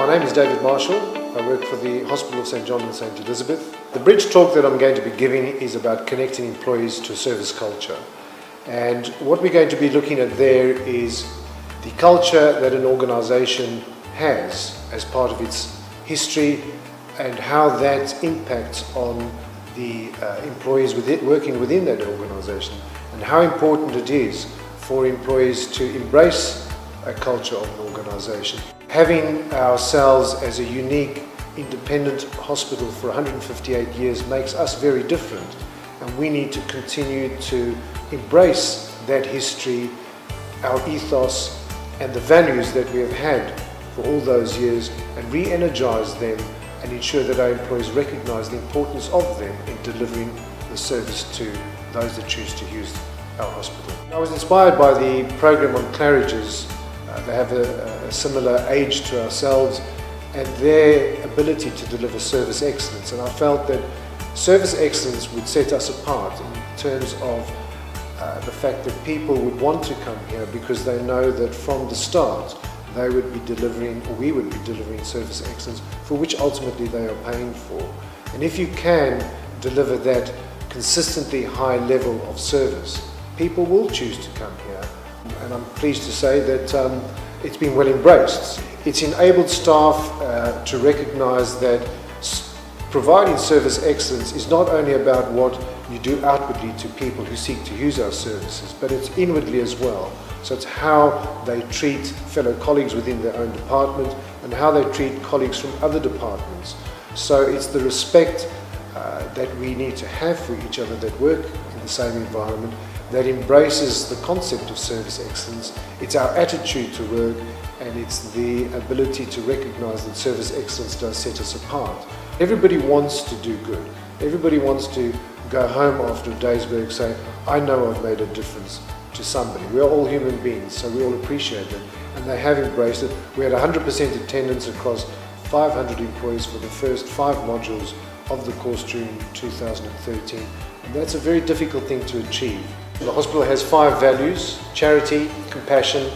My name is David Marshall. I work for the Hospital of St John and St Elizabeth. The bridge talk that I'm going to be giving is about connecting employees to a service culture. And what we're going to be looking at there is the culture that an organisation has as part of its history and how that impacts on the employees working within that organisation, and how important it is for employees to embrace a culture of an organisation. Having ourselves as a unique independent hospital for 158 years makes us very different, and we need to continue to embrace that history, our ethos and the values that we have had for all those years, and re-energise them and ensure that our employees recognise the importance of them in delivering the service to those that choose to use our hospital. I was inspired by the program on Claridge's. They have a similar age to ourselves and their ability to deliver service excellence, and I felt that service excellence would set us apart in terms of the fact that people would want to come here because they know that from the start they would be delivering, or we would be delivering, service excellence for which ultimately they are paying for. And if you can deliver that consistently high level of service, people will choose to come here. And I'm pleased to say that it's been well embraced. It's enabled staff to recognise that providing service excellence is not only about what you do outwardly to people who seek to use our services, but it's inwardly as well. So it's how they treat fellow colleagues within their own department and how they treat colleagues from other departments. So it's the respect that we need to have for each other that work in the same environment that embraces the concept of service excellence. It's our attitude to work, and it's the ability to recognise that service excellence does set us apart. Everybody wants to do good. Everybody wants to go home after a day's work saying, I know I've made a difference to somebody. We're all human beings, so we all appreciate it, and they have embraced it. We had 100% attendance across 500 employees for the first 5 modules of the course during 2013, and that's a very difficult thing to achieve. The hospital has 5 values: charity, compassion,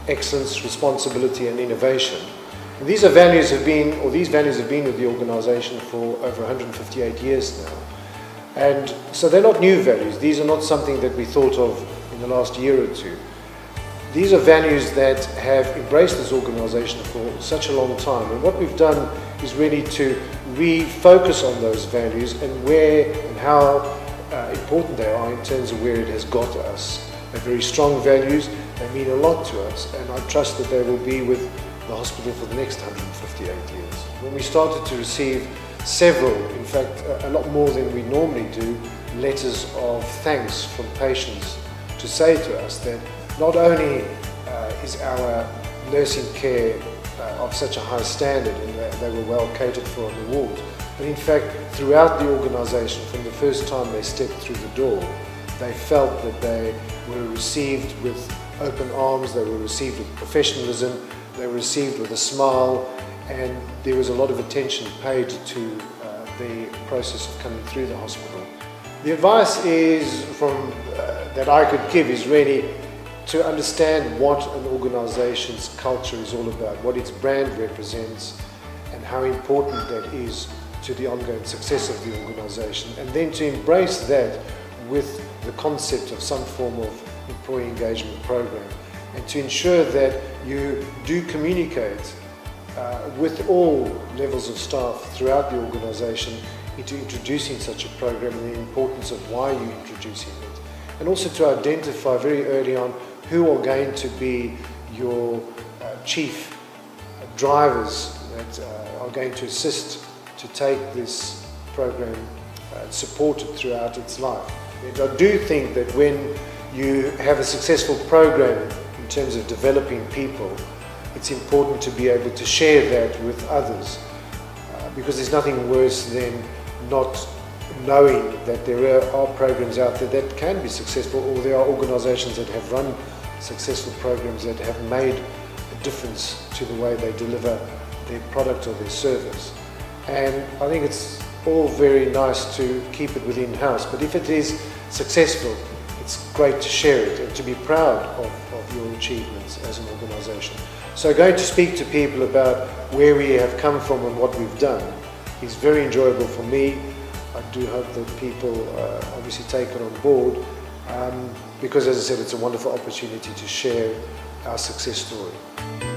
excellence, responsibility and innovation. And these values have been with the organisation for over 158 years now. And so they're not new values. These are not something that we thought of in the last year or two. These are values that have embraced this organisation for such a long time. And what we've done is really to refocus on those values and where and how important they are in terms of where it has got us. They're very strong values, they mean a lot to us, and I trust that they will be with the hospital for the next 158 years. When we started to receive several, in fact a lot more than we normally do, letters of thanks from patients to say to us that not only is our nursing care of such a high standard and that they were well catered for on the wards, but in fact throughout the organisation, from the first time they stepped through the door, they felt that they were received with open arms, they were received with professionalism, they were received with a smile, and there was a lot of attention paid to the process of coming through the hospital. The advice is that I could give is really to understand what an organisation's culture is all about, what its brand represents, and how important that is to the ongoing success of the organisation, and then to embrace that with the concept of some form of employee engagement program, and to ensure that you do communicate with all levels of staff throughout the organisation into introducing such a program and the importance of why you're introducing it, and also to identify very early on who are going to be your chief drivers that are going to assist to take this program and support it throughout its life. And I do think that when you have a successful program in terms of developing people, it's important to be able to share that with others, because there's nothing worse than not knowing that there are programs out there that can be successful, or there are organisations that have run successful programs that have made a difference to the way they deliver their product or their service. And I think it's all very nice to keep it within house, but if it is successful, it's it's great to share it and to be proud of your achievements as an organisation. So going to speak to people about where we have come from and what we've done is very enjoyable for me. I do hope that people obviously take it on board because, as I said, it's a wonderful opportunity to share our success story.